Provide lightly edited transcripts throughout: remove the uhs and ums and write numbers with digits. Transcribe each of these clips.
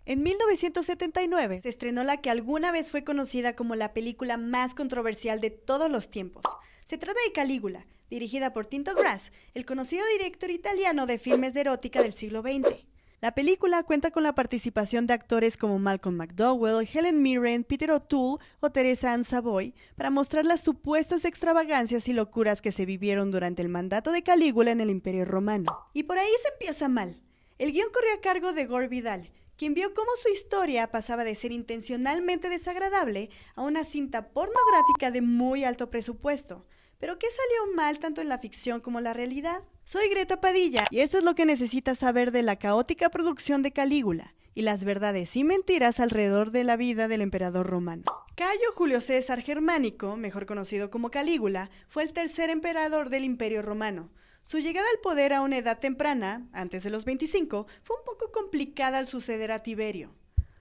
En 1979 se estrenó la que alguna vez fue conocida como la película más controversial de todos los tiempos. Se trata de Calígula, dirigida por Tinto Brass, el conocido director italiano de filmes de erótica del siglo XX. La película cuenta con la participación de actores como Malcolm McDowell, Helen Mirren, Peter O'Toole o Teresa Ann Savoy para mostrar las supuestas extravagancias y locuras que se vivieron durante el mandato de Calígula en el Imperio Romano. Y por ahí se empieza mal. El guión corrió a cargo de Gore Vidal, quien vio cómo su historia pasaba de ser intencionalmente desagradable a una cinta pornográfica de muy alto presupuesto. ¿Pero qué salió mal tanto en la ficción como en la realidad? Soy Greta Padilla y esto es lo que necesitas saber de la caótica producción de Calígula y las verdades y mentiras alrededor de la vida del emperador romano. Cayo Julio César Germánico, mejor conocido como Calígula, fue el tercer emperador del Imperio Romano. Su llegada al poder a una edad temprana, antes de los 25, fue un poco complicada al suceder a Tiberio.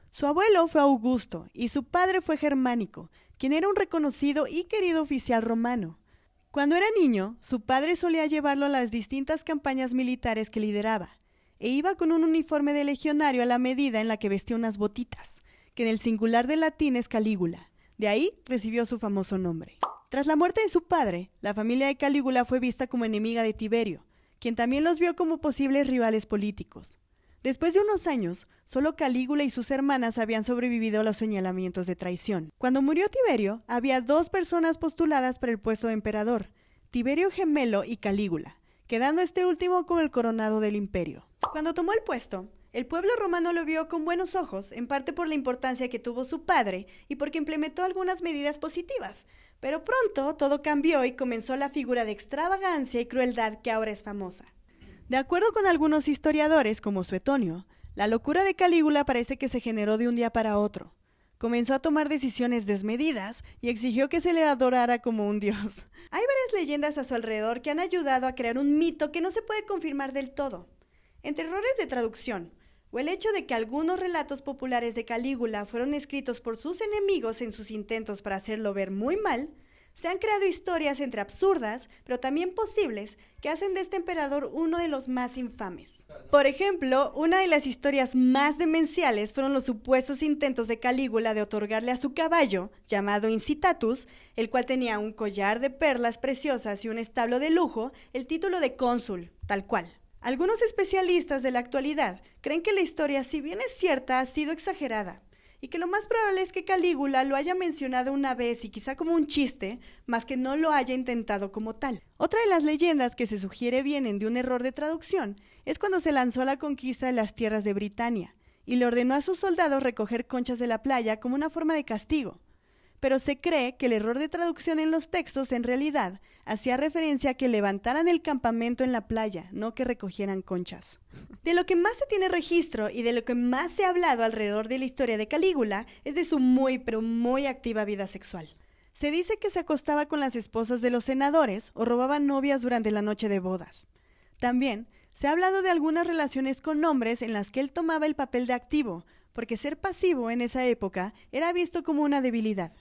Su abuelo fue Augusto y su padre fue Germánico, quien era un reconocido y querido oficial romano. Cuando era niño, su padre solía llevarlo a las distintas campañas militares que lideraba, e iba con un uniforme de legionario a la medida en la que vestía unas botitas, que en el singular del latín es Calígula. De ahí recibió su famoso nombre. Tras la muerte de su padre, la familia de Calígula fue vista como enemiga de Tiberio, quien también los vio como posibles rivales políticos. Después de unos años, solo Calígula y sus hermanas habían sobrevivido a los señalamientos de traición. Cuando murió Tiberio, había dos personas postuladas para el puesto de emperador, Tiberio Gemelo y Calígula, quedando este último como el coronado del imperio. Cuando tomó el puesto, el pueblo romano lo vio con buenos ojos, en parte por la importancia que tuvo su padre y porque implementó algunas medidas positivas. Pero pronto todo cambió y comenzó la figura de extravagancia y crueldad que ahora es famosa. De acuerdo con algunos historiadores, como Suetonio, la locura de Calígula parece que se generó de un día para otro. Comenzó a tomar decisiones desmedidas y exigió que se le adorara como un dios. Hay varias leyendas a su alrededor que han ayudado a crear un mito que no se puede confirmar del todo. Entre errores de traducción, o el hecho de que algunos relatos populares de Calígula fueron escritos por sus enemigos en sus intentos para hacerlo ver muy mal, se han creado historias entre absurdas, pero también posibles, que hacen de este emperador uno de los más infames. Por ejemplo, una de las historias más demenciales fueron los supuestos intentos de Calígula de otorgarle a su caballo, llamado Incitatus, el cual tenía un collar de perlas preciosas y un establo de lujo, el título de cónsul, tal cual. Algunos especialistas de la actualidad creen que la historia, si bien es cierta, ha sido exagerada, y que lo más probable es que Calígula lo haya mencionado una vez y quizá como un chiste, más que no lo haya intentado como tal. Otra de las leyendas que se sugiere vienen de un error de traducción es cuando se lanzó a la conquista de las tierras de Britania y le ordenó a sus soldados recoger conchas de la playa como una forma de castigo. Pero se cree que el error de traducción en los textos en realidad hacía referencia a que levantaran el campamento en la playa, no que recogieran conchas. De lo que más se tiene registro y de lo que más se ha hablado alrededor de la historia de Calígula es de su muy pero muy activa vida sexual. Se dice que se acostaba con las esposas de los senadores o robaba novias durante la noche de bodas. También se ha hablado de algunas relaciones con hombres en las que él tomaba el papel de activo, porque ser pasivo en esa época era visto como una debilidad.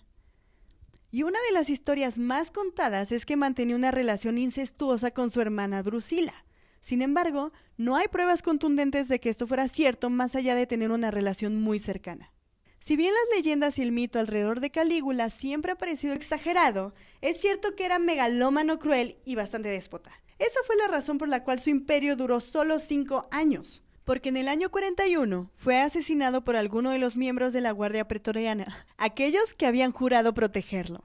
Y una de las historias más contadas es que mantenía una relación incestuosa con su hermana Drusila. Sin embargo, no hay pruebas contundentes de que esto fuera cierto más allá de tener una relación muy cercana. Si bien las leyendas y el mito alrededor de Calígula siempre ha parecido exagerado, es cierto que era megalómano, cruel y bastante déspota. Esa fue la razón por la cual su imperio duró solo 5 años. Porque en el año 41 fue asesinado por alguno de los miembros de la Guardia Pretoriana, aquellos que habían jurado protegerlo.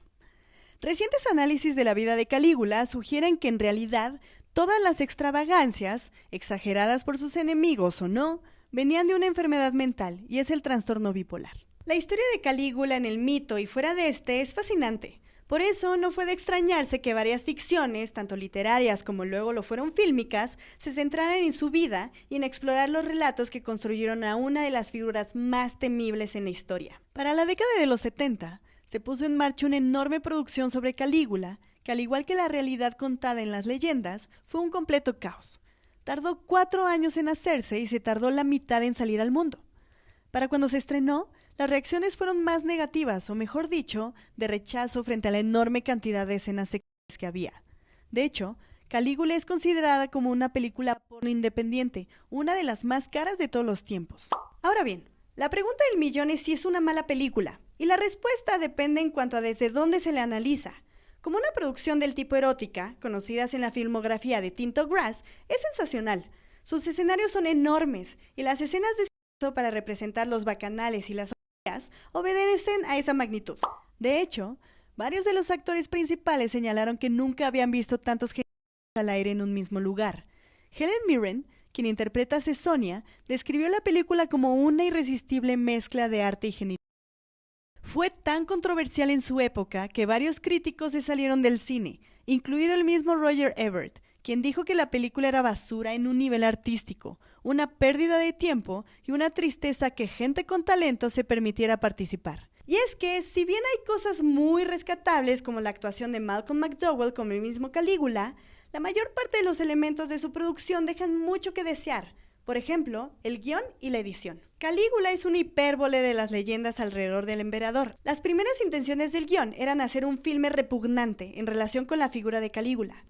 Recientes análisis de la vida de Calígula sugieren que en realidad todas las extravagancias, exageradas por sus enemigos o no, venían de una enfermedad mental y es el trastorno bipolar. La historia de Calígula en el mito y fuera de este es fascinante. Por eso no fue de extrañarse que varias ficciones, tanto literarias como luego lo fueron fílmicas, se centraran en su vida y en explorar los relatos que construyeron a una de las figuras más temibles en la historia. Para la década de los 70, se puso en marcha una enorme producción sobre Calígula, que al igual que la realidad contada en las leyendas, fue un completo caos. Tardó 4 años en hacerse y se tardó la mitad en salir al mundo. Para cuando se estrenó, las reacciones fueron más negativas, o mejor dicho, de rechazo frente a la enorme cantidad de escenas sexuales que había. De hecho, Calígula es considerada como una película porno independiente, una de las más caras de todos los tiempos. Ahora bien, La pregunta del millón es si es una mala película, y la respuesta depende en cuanto a desde dónde se le analiza. Como una producción del tipo erótica, conocidas en la filmografía de Tinto Brass, es sensacional. Sus escenarios son enormes, y las escenas de sexo para representar los bacanales y las orgías obedecen a esa magnitud. De hecho, varios de los actores principales señalaron que nunca habían visto tantos genitales al aire en un mismo lugar. Helen Mirren, quien interpreta a Sonia, describió la película como una irresistible mezcla de arte y genital. Fue tan controversial en su época que varios críticos se salieron del cine, incluido el mismo Roger Ebert, quien dijo que la película era basura en un nivel artístico, una pérdida de tiempo y una tristeza que gente con talento se permitiera participar. Y es que, si bien hay cosas muy rescatables como la actuación de Malcolm McDowell como el mismo Calígula, la mayor parte de los elementos de su producción dejan mucho que desear. Por ejemplo, el guión y la edición. Calígula es una hipérbole de las leyendas alrededor del emperador. Las primeras intenciones del guión eran hacer un filme repugnante en relación con la figura de Calígula,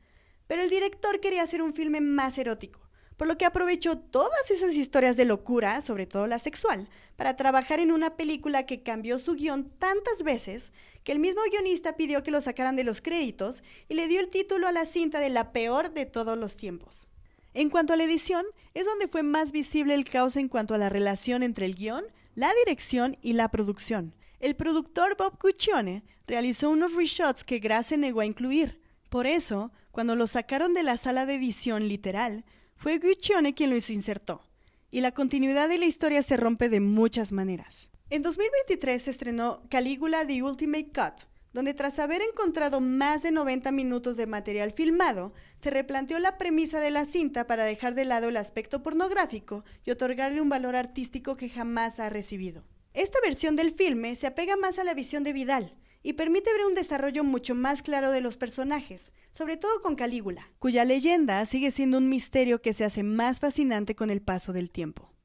pero el director quería hacer un filme más erótico, por lo que aprovechó todas esas historias de locura, sobre todo la sexual, para trabajar en una película que cambió su guión tantas veces que el mismo guionista pidió que lo sacaran de los créditos y le dio el título a la cinta de la peor de todos los tiempos. En cuanto a la edición, es donde fue más visible el caos en cuanto a la relación entre el guión, la dirección y la producción. El productor Bob Guccione realizó unos reshots que Grass se negó a incluir. Por eso, cuando lo sacaron de la sala de edición literal, fue Guccione quien los insertó, y la continuidad de la historia se rompe de muchas maneras. En 2023 se estrenó Calígula The Ultimate Cut, donde tras haber encontrado más de 90 minutos de material filmado, se replanteó la premisa de la cinta para dejar de lado el aspecto pornográfico y otorgarle un valor artístico que jamás ha recibido. Esta versión del filme se apega más a la visión de Vidal, y permite ver un desarrollo mucho más claro de los personajes, sobre todo con Calígula, cuya leyenda sigue siendo un misterio que se hace más fascinante con el paso del tiempo.